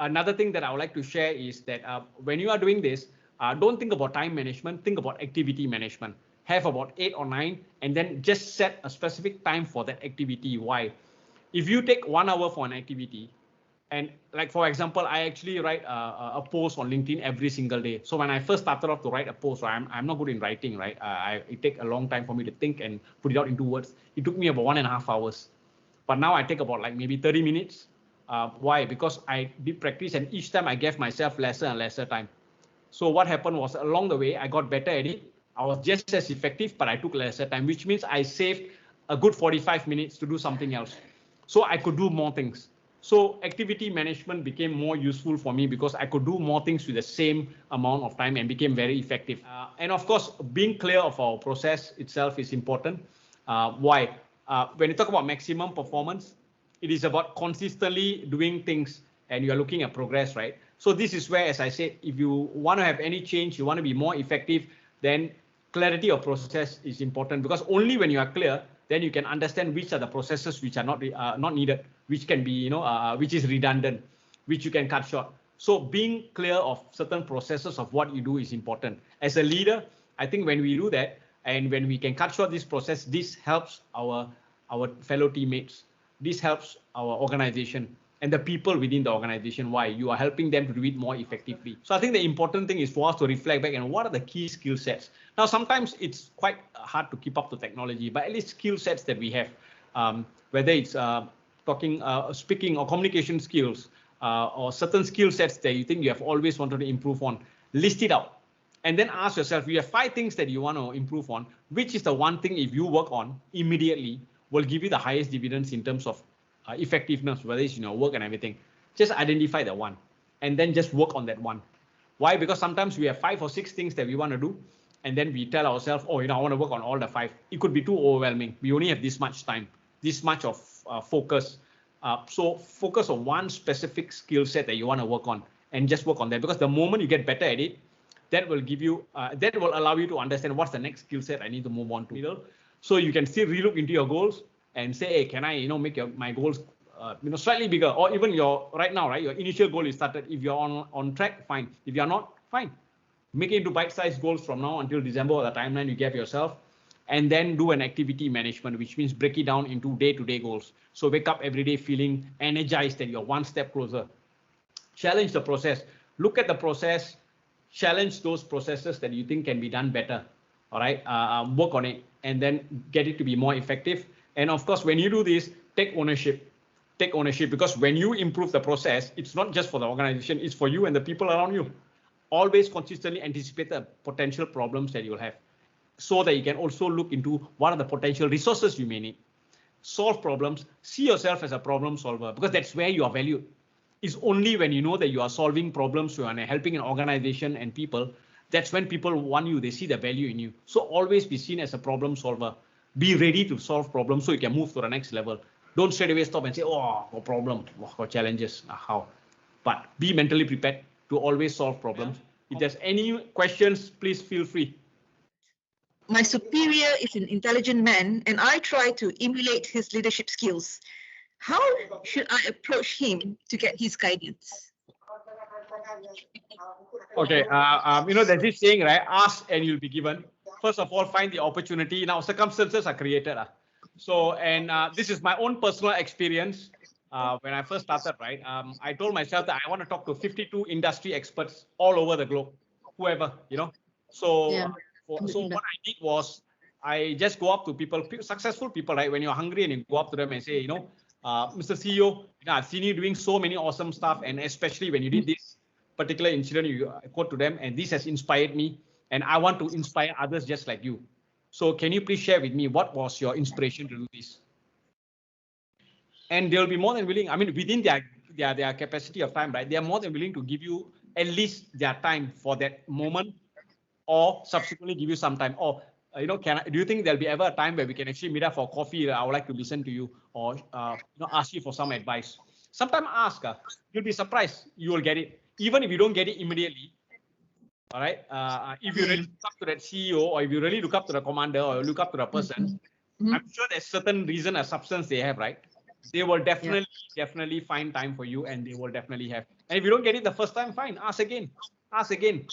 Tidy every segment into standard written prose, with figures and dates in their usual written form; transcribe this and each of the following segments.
another thing that I would like to share is that when you are doing this, don't think about time management, think about activity management. Have about 8 or 9, and then just set a specific time for that activity. Why? If you take 1 hour for an activity, and like for example, I actually write a post on LinkedIn every single day. So when I first started off to write a post, I'm not good in writing, right? It take a long time for me to think and put it out into words. It took me about 1.5 hours, but now I take about like maybe 30 minutes. Why? Because I did practice, and each time I gave myself lesser and lesser time. So what happened was, along the way, I got better at it. I was just as effective, but I took lesser time, which means I saved a good 45 minutes to do something else. So I could do more things. So activity management became more useful for me because I could do more things with the same amount of time and became very effective. And of course, being clear of our process itself is important. Why? When you talk about maximum performance, it is about consistently doing things, and you are looking at progress, right? So this is where, as I said, if you want to have any change, you want to be more effective, then clarity of process is important, because only when you are clear, then you can understand which are the processes which are not needed, which can be, which is redundant, which you can cut short. So being clear of certain processes of what you do is important. As a leader, I think when we do that, and when we can cut short this process, this helps our fellow teammates. This helps our organization and the people within the organization. Why? You are helping them to do it more effectively. So I think the important thing is for us to reflect back and what are the key skill sets. Now, sometimes it's quite hard to keep up to technology, but at least skill sets that we have, whether it's speaking or communication skills, or certain skill sets that you think you have always wanted to improve on, list it out. And then ask yourself, you have 5 things that you want to improve on. Which is the one thing, if you work on immediately, will give you the highest dividends in terms of effectiveness, whether it's work and everything. Just identify the one, and then just work on that one. Why? Because sometimes we have 5 or 6 things that we want to do, and then we tell ourselves, oh, I want to work on all the 5. It could be too overwhelming. We only have this much time, this much of focus. So focus on one specific skill set that you want to work on, and just work on that. Because the moment you get better at it, that will give you, that will allow you to understand what's the next skill set I need to move on to. So you can still relook into your goals and say, hey, can I, make my goals, slightly bigger, or even your right now, right? Your initial goal is started. If you're on track, fine. If you're not, fine. Make it into bite-sized goals from now until December, or the timeline you gave yourself, and then do an activity management, which means break it down into day-to-day goals. So wake up every day feeling energized that you're one step closer. Challenge the process. Look at the process. Challenge those processes that you think can be done better. All right, work on it, and then get it to be more effective. And of course, when you do this, take ownership. Take ownership, because when you improve the process, it's not just for the organization, it's for you and the people around you. Always consistently anticipate the potential problems that you'll have, so that you can also look into what are the potential resources you may need. Solve problems. See yourself as a problem solver, because that's where you are valued. It's only when you know that you are solving problems, you are helping an organization and people, that's when people want you, they see the value in you. So always be seen as a problem solver. Be ready to solve problems so you can move to the next level. Don't straight away stop and say, oh, got problem, got challenges, how? But be mentally prepared to always solve problems. If there's any questions, please feel free. My superior is an intelligent man, and I try to emulate his leadership skills. How should I approach him to get his guidance? Okay, there's this saying, right? Ask and you'll be given. First of all, find the opportunity. Now, circumstances are created. So, and this is my own personal experience. When I first started, right? I told myself that I want to talk to 52 industry experts all over the globe, whoever, So, Yeah. so what I did was I just go up to people, successful people, right? When you're hungry and you go up to them and say, Mr. CEO, I've seen you doing so many awesome stuff, and especially when you did this particular incident, you quote to them, and this has inspired me, and I want to inspire others just like you. So can you please share with me what was your inspiration to do this? And they'll be more than willing. I mean, within their capacity of time, right? They are more than willing to give you at least their time for that moment, or subsequently give you some time. Or do you think there'll be ever a time where we can actually meet up for coffee? I would like to listen to you, or ask you for some advice. Sometimes ask. You'll be surprised. You will get it, even if you don't get it immediately. All right. If you really look up to that CEO, or if you really look up to the commander, or look up to the person, I'm sure there's certain reason or substance they have, right? they will definitely find time for you, and they will definitely have. And if you don't get it the first time, fine, ask again, ask again.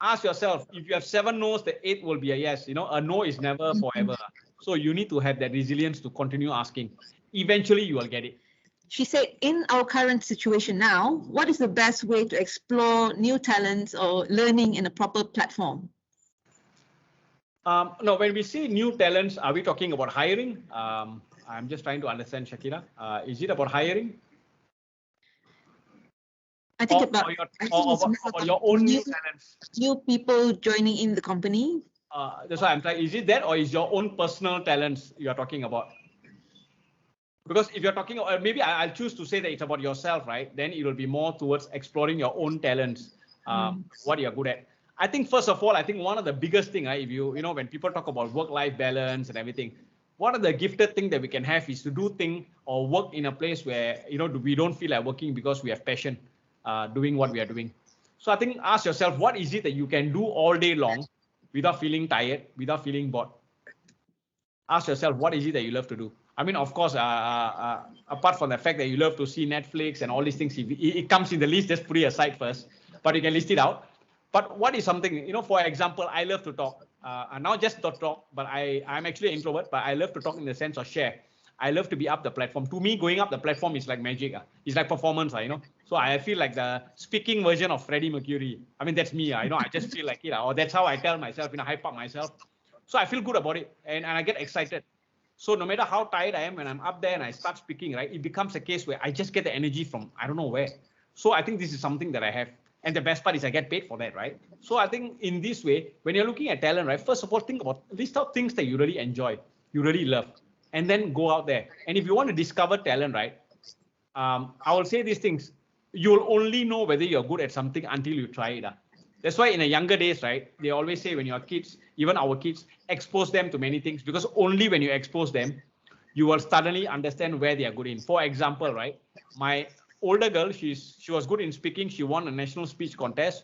Ask yourself, if you have 7 no's, the 8th will be a yes. You know, a no is never forever. So you need to have that resilience to continue asking. Eventually you will get it. She said, in our current situation now, what is the best way to explore new talents or learning in a proper platform? No, when we say new talents, are we talking about hiring? I'm just trying to understand, Shakira. Is it about hiring? I think about your own new talents. New people joining in the company. That's why I'm trying. Is it that, or is your own personal talents you are talking about? Because if you're talking, or maybe I'll choose to say that it's about yourself, right? Then it will be more towards exploring your own talents, what you're good at. I think first of all, I think one of the biggest thing, if you know, when people talk about work-life balance and everything, one of the gifted thing that we can have is to do thing or work in a place where, you know, we don't feel like working because we have passion doing what we are doing. So I think ask yourself, what is it that you can do all day long without feeling tired, without feeling bored? Ask yourself, what is it that you love to do? I mean, of course, apart from the fact that you love to see Netflix and all these things, it comes in the list, just put it aside first, but you can list it out. But what is something, you know, for example, I love to talk, and not just to talk, but I'm actually an introvert, but I love to talk in the sense of share. I love to be up the platform. To me, going up the platform is like magic. It's like performance, you know. So I feel like the speaking version of Freddie Mercury. I mean, that's me, you know. I just feel like it, or that's how I tell myself, you know, hype up myself. So I feel good about it, and I get excited. So no matter how tired I am, when I'm up there and I start speaking, right, it becomes a case where I just get the energy from I don't know where. So I think this is something that I have. And the best part is I get paid for that, right? So I think in this way, when you're looking at talent, right, first of all, think about, list out things that you really enjoy, you really love, and then go out there. And if you want to discover talent, right, I will say these things. You'll only know whether you're good at something until you try it. That's why in the younger days, right, they always say when you're kids, even our kids, expose them to many things, because only when you expose them, you will suddenly understand where they are good in. For example, right, my older girl, she was good in speaking. She won a national speech contest.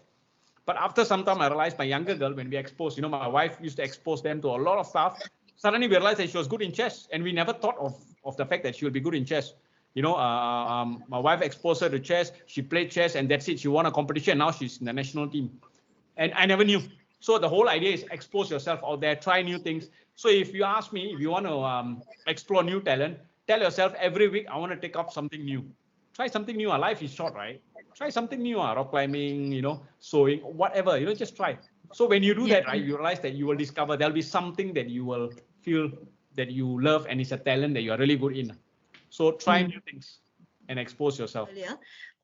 But after some time, I realized my younger girl, when we exposed, you know, my wife used to expose them to a lot of stuff. Suddenly we realized that she was good in chess, and we never thought of the fact that she would be good in chess. You know, my wife exposed her to chess. She played chess, and that's it. She won a competition. Now she's in the national team, and I never knew. So the whole idea is expose yourself out there, try new things. So if you ask me, if you want to explore new talent, tell yourself every week, I want to take up something new. Try something new. Our life is short, right? Try something new. Rock climbing, you know, sewing, whatever. You know, just try. So when you do that, right, you realize that you will discover there'll be something that you will feel that you love, and it's a talent that you are really good in. So try new things and expose yourself.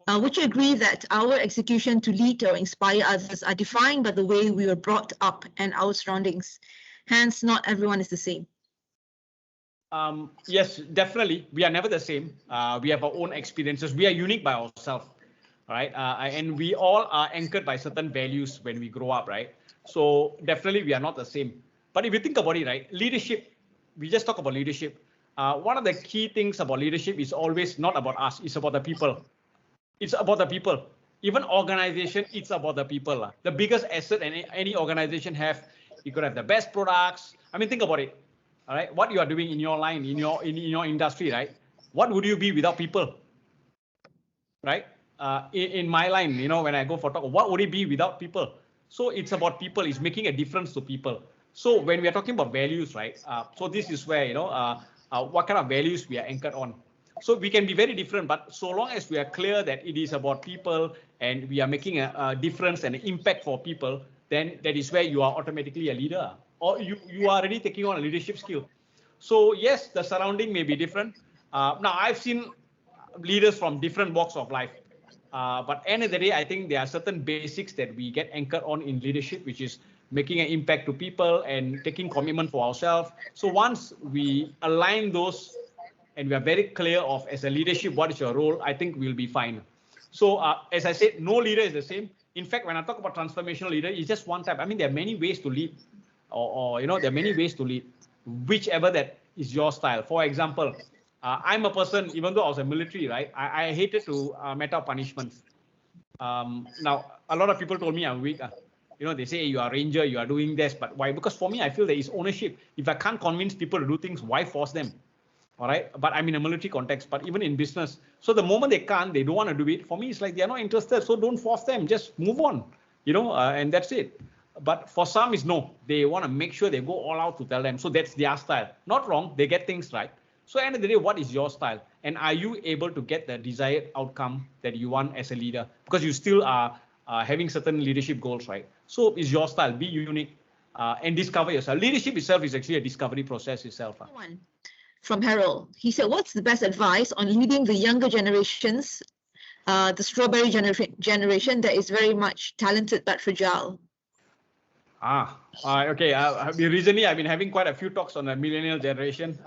Would you agree that our execution to lead or inspire others are defined by the way we were brought up and our surroundings? Hence, not everyone is the same. Yes, definitely. We are never the same. We have our own experiences. We are unique by ourselves, right? And we all are anchored by certain values when we grow up, right? So definitely we are not the same. But if you think about it, right, leadership, we just talk about leadership. One of the key things about leadership is always not about us. It's about the people. It's about the people. Even organization, it's about the people. The biggest asset any organization have, you could have the best products. I mean, think about it. All right, what you are doing in your line, in your industry, right? What would you be without people, right? In my line, you know, when I go for talk, what would it be without people? So it's about people. It's making a difference to people. So when we are talking about values, right? So this is where, you know, what kind of values we are anchored on. So we can be very different, but so long as we are clear that it is about people and we are making a difference and an impact for people, then that is where you are automatically a leader, or you are already taking on a leadership skill. So yes, the surrounding may be different. Now I've seen leaders from different walks of life, but end of the day, I think there are certain basics that we get anchored on in leadership, which is making an impact to people and taking commitment for ourselves. So once we align those and we are very clear of, as a leadership, what is your role, I think we'll be fine. So as I said, no leader is the same. In fact, when I talk about transformational leader, it's just one type. I mean, there are many ways to lead, or you know, there are many ways to lead, whichever that is your style. For example, I'm a person, even though I was a military, right, I hated to mete out punishments. Now, a lot of people told me I'm weak. You know, they say, hey, you are a ranger, you are doing this, but why? Because for me, I feel there is ownership. If I can't convince people to do things, why force them? All right, but I'm in a military context, but even in business. So the moment they can't, they don't want to do it. For me, it's like they're not interested. So don't force them. Just move on, and that's it. But for some, it's no. They want to make sure they go all out to tell them. So that's their style. Not wrong. They get things right. So at the end of the day, what is your style? And are you able to get the desired outcome that you want as a leader? Because you still are having certain leadership goals, right? So is your style. Be unique and discover yourself. Leadership itself is actually a discovery process itself. One from Harold. He said, what's the best advice on leading the younger generations, the strawberry generation that is very much talented but fragile? Okay. Recently, I've been having quite a few talks on the millennial generation.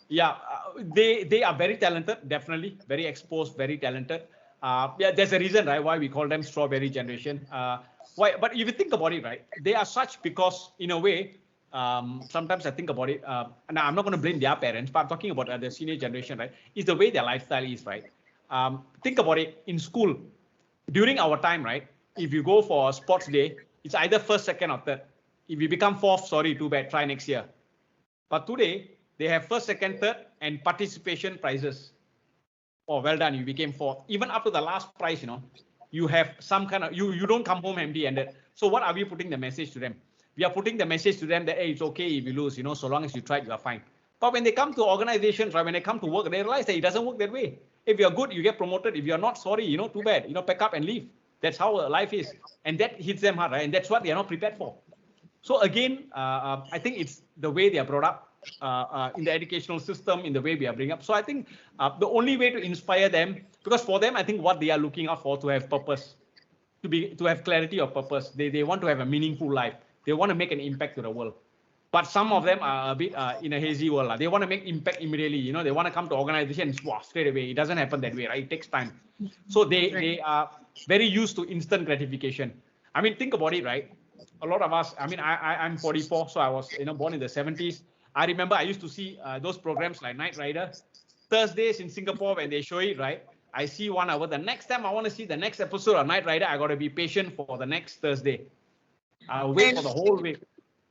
They are very talented, definitely very exposed, very talented. There's a reason, right, why we call them strawberry generation. Why? But if you think about it, right, they are such because, in a way, sometimes I think about it. Now, I'm not going to blame their parents, but I'm talking about the senior generation, right? Is the way their lifestyle is, right? Think about it in school. During our time, right? If you go for a sports day, it's either first, second, or third. If you become fourth, sorry, too bad. Try next year. But today, they have first, second, third, and participation prizes. Oh, well done, you became fourth. Even up to the last prize, you have some kind of, you don't come home empty-handed. So what are we putting the message to them? We are putting the message to them that, hey, it's okay if you lose, so long as you tried, you are fine. But when they come to organizations, right, when they come to work, they realize that it doesn't work that way. If you're good, you get promoted. If you're not, sorry, too bad, pack up and leave. That's how life is. And that hits them hard, right? And that's what they are not prepared for. So again, I think it's the way they are brought up in the educational system, in the way we are bringing up. So I think the only way to inspire them, because for them, I think what they are looking out for to have purpose, to have clarity of purpose. They want to have a meaningful life. They want to make an impact to the world. But some of them are a bit in a hazy world. They want to make impact immediately. They want to come to organizations straight away. It doesn't happen that way, right? It takes time. So they are very used to instant gratification. I mean, think about it, right? A lot of us, I'm 44, so I was born in the 70s. I remember I used to see those programs like Knight Rider. Thursdays in Singapore, when they show it, right? I see 1 hour. The next time I want to see the next episode of Knight Rider, I got to be patient for the next Thursday. I'll wait for the whole week.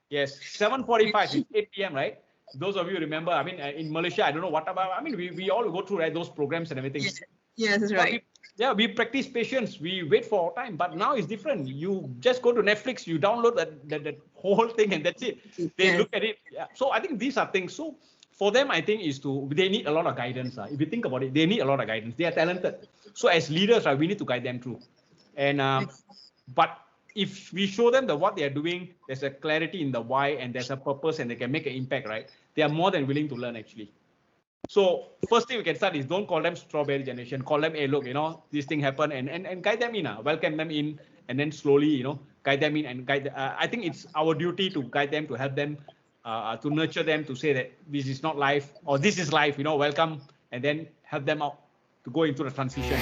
Yes, 7:45, 8 p.m., right? Those of you remember, in Malaysia, I don't know what about, we all go through, right, those programs and everything. Yes, that's right. We practice patience. We wait for our time, but now it's different. You just go to Netflix, you download that whole thing, and that's it. They look at it. Yeah. So I think these are things. So for them, I think they need a lot of guidance. If you think about it, they need a lot of guidance. They are talented. So as leaders, we need to guide them through. And but if we show them that what they are doing, there's a clarity in the why, and there's a purpose, and they can make an impact, right? They are more than willing to learn, actually. So first thing we can start is don't call them strawberry generation. Call them, hey, look, this thing happened, and guide them in, welcome them in, and then slowly, guide them in and guide. I think it's our duty to guide them, to help them, to nurture them, to say that this is not life or this is life, welcome, and then help them out to go into the transition.